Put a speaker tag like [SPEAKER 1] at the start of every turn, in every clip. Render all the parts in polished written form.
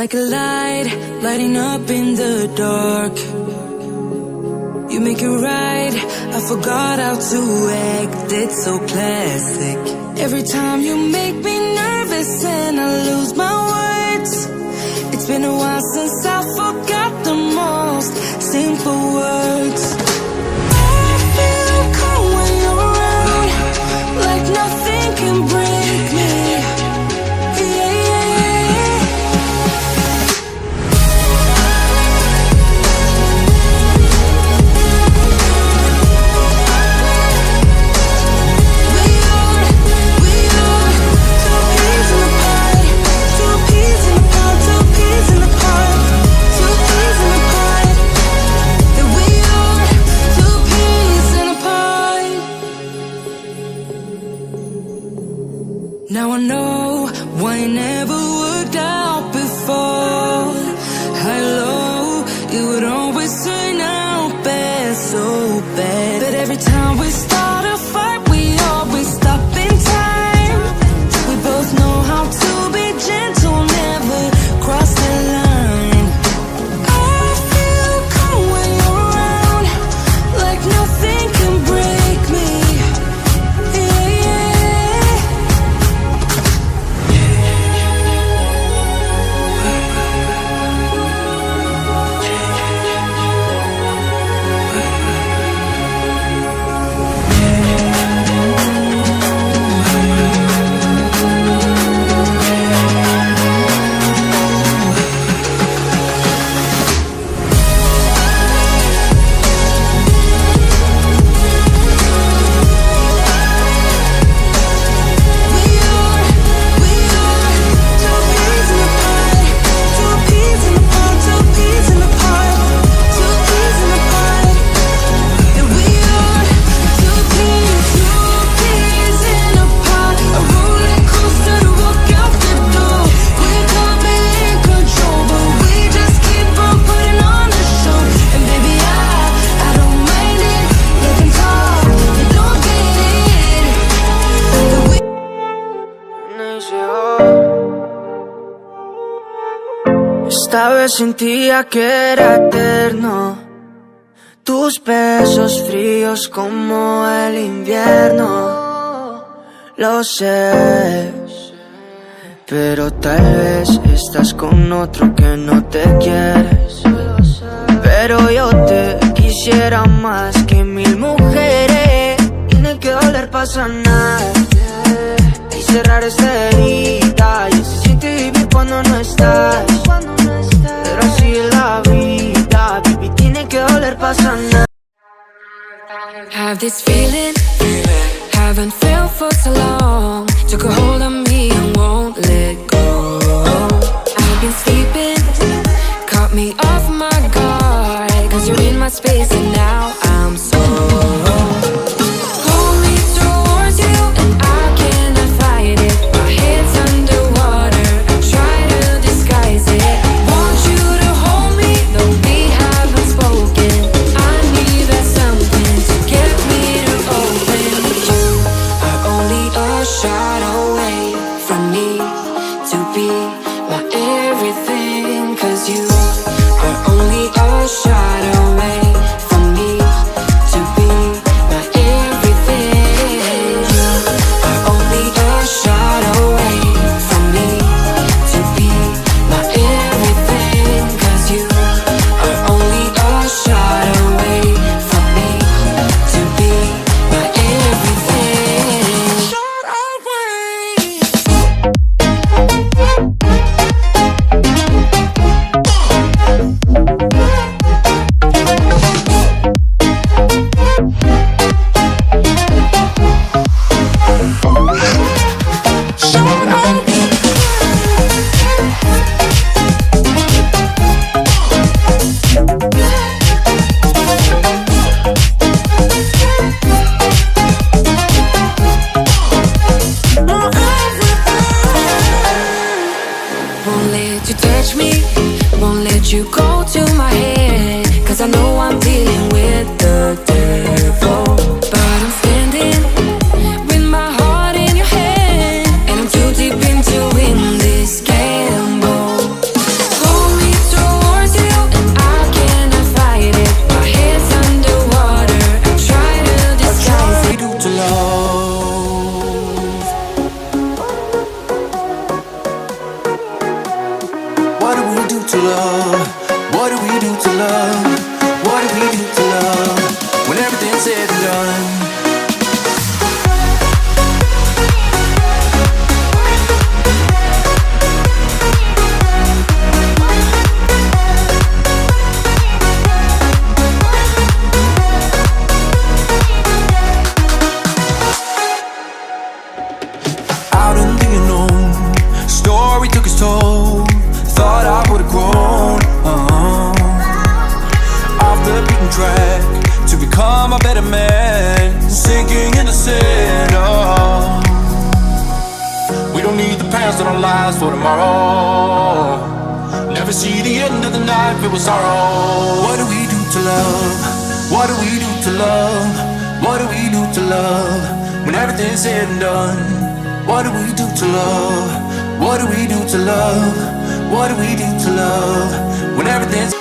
[SPEAKER 1] like a light, lighting up in the dark. You make it right, I forgot how to act, it's so classic. Every time you make me nervous and I lose my words. It's been a while since I forgot the most simple words. I feel calm when you're around, like nothing can break me. Now I know why it never worked out before. High low, it would always turn out bad, so bad. But every time we start a fight, we always stop in time. We both know how to be gentle, never cross the line. I feel calm when you're around, like nothing can break me.
[SPEAKER 2] Esta vez sentía que era eterno, tus besos fríos como el invierno. Lo sé, pero tal vez estás con otro que no te quieres. Pero yo te quisiera más que 1000 mujeres. Tiene que doler para sanar y cerrar esta herida. Y se siente vivir cuando no estás, pero así es la vida, baby, tiene que doler para sanar.
[SPEAKER 1] Have this feeling, haven't felt for so long. Took a hold of me and won't let go. I've been sleeping, caught me off my guard, cause you're in my space and now I'm so hold me towards you and I cannot fight it. My head's underwater, I try to disguise it. Want you to hold me, though we haven't spoken. I need that something to get me to open. You are only a shot away from me to be my everything. Cause you are only a shot away from me to be my everything. You are only a shot away from me to be my everything. Cause you are only a shot away from me to be my everything. Shot away. Won't let you touch me, won't let you go to my head. Cause I know I'm dealing with the devil, but I'm standing with my heart in your hand, and I'm too deep into in this gamble.
[SPEAKER 3] I'm a better man, sinking in the sand. Oh. We don't need the past in our lives for tomorrow. Never see the end of the night filled with sorrow. What do we do to love? What do we do to love? What do we do to love? When everything's said and done, what do we do to love? What do we do to love? What do we do to love? When everything's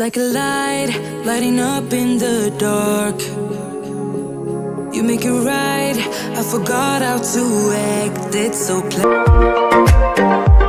[SPEAKER 1] like a light, lighting up in the dark. You make it right, I forgot how to act. It's so clear.